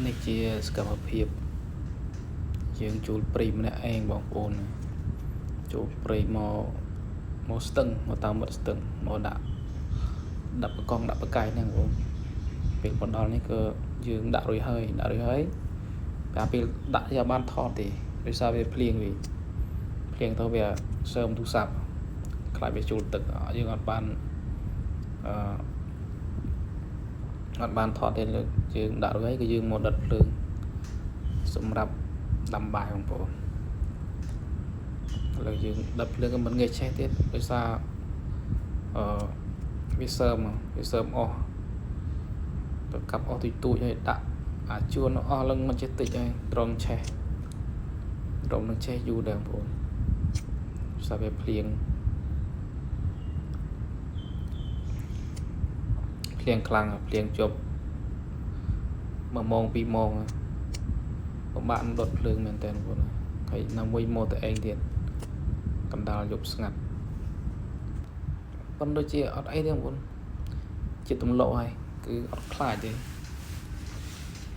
នេះជាសកម្មភាពយើងជួលព្រីម្នាក់ឯងបងប្អូនចូលព្រីមកស្ទឹងមកតាមមាត់ស្ទឹងមកដាក់បកង់ដាក់បកាយហ្នឹងបងពេលមកដល់នេះក៏យើងដាក់រួចហើយតែពេលដាក់យកបានថតទេដោយសារវាភ្លៀងទៅវាសើមទូរស័ព្ទខ្លាចវាជួលទឹកយើងអត់បានថតទេលើយើងដាក់រួចហើយក៏យើងមកដុតភ្លើងសម្រាប់ដាំបាយបងប្អូនឥឡូវយើងដុតភ្លើងក៏មិនងាយឆេះទៀតដោយសារវាសើមអស់ទៅកាប់អស់ទូចហើយដាក់ជួនអស់ឡើងមិនចេះតិចហើយត្រង់ឆេះនឹងឆេះយូរដែរបងប្អូនដោយសារវាភ្លៀងខ្លាំងភ្លៀងជប់1 ម៉ោង 2 ម៉ោងពិបាកដុតភ្លើងមែនតើបងប្អូនហើយនៅមួយម៉ូតឯងទៀតកណ្ដាលយប់ស្ងាត់ប៉ុន្តែដូចជាអត់អីទេបងប្អូនចិត្តទម្លាប់ហើយគឺអត់ខ្លាចទេ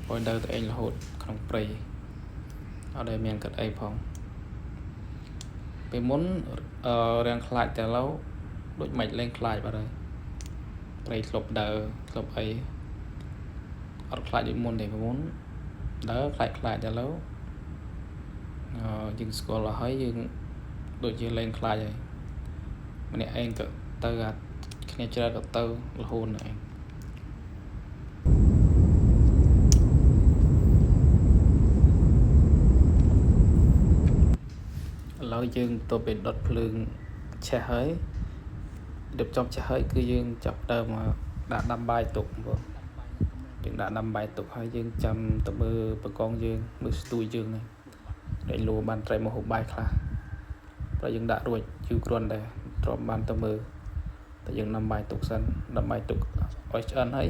ហើយដើរទៅឯងរហូតក្នុងព្រៃអត់ដែលមានកាត់អីផងពេលមុនរាំងខ្លាចតែឥឡូវដូចមិនលែងខ្លាចបាត់ហើយព្រៃធ្លាប់ដើរធ្លាប់អីអត់ខ្លាចដូចមុនទេមុនដើរខ្លាចតែឥឡូវយើងស្គាល់ហើយយើងដូចជាលែងខ្លាចហើយម្នាក់ឯងក៏ទៅគ្នាច្រើនក៏ទៅរហូតឯងឥឡូវយើងទៅពេលដុតភ្លើងឆេះហើយរៀបចំឆេះហើយគឺយើងចាប់ដើមដាក់ដាំបាយទុកបងយើងដាក់ដាំបាយទុកហើយយើងចាំទៅមើលបកងយើងមើលស្ទួយយើងនេះដែលលួបានត្រីមកហូបបាយខ្លះព្រោះយើងដាក់រួចជូរគ្រាន់តែទ្រាំបានទៅមើលតែយើងដាំបាយទុកសិនដាំបាយទុកឲ្យឆ្អិនហើយ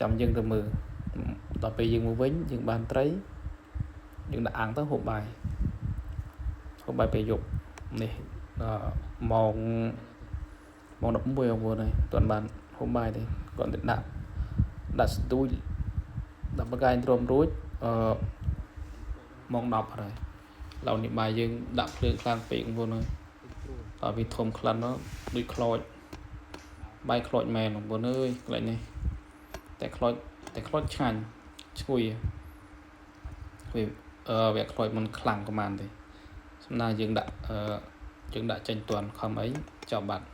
ចាំយើងទៅមើលដល់ពេលយើងមកវិញយើងបានត្រីយើងដាក់អាំងទៅហូបបាយពេលយប់នេះម៉ោង11បងប្អូនហើយមិនទាន់បានហូបបាយទេគាត់ទៅដាក់ស្ទួយដាក់បកាយទ្រាំរួចម៉ោង10ហើយឡូវនេះបាយយើងដាក់ភ្លើងខ្លាំងពេកបងប្អូនហើយដល់វាធំខ្លាំងនោះដូចខ្លោចបាយខ្លោចមែនបងប្អូនអើយកន្លែងនេះតែខ្លោចឆ្ងាញ់ឈ្ងុយវាខ្លោចមិនខ្លាំងប្រហែលទេសំណាយើងដាក់ចេញទាន់ខំអីចប់បាត់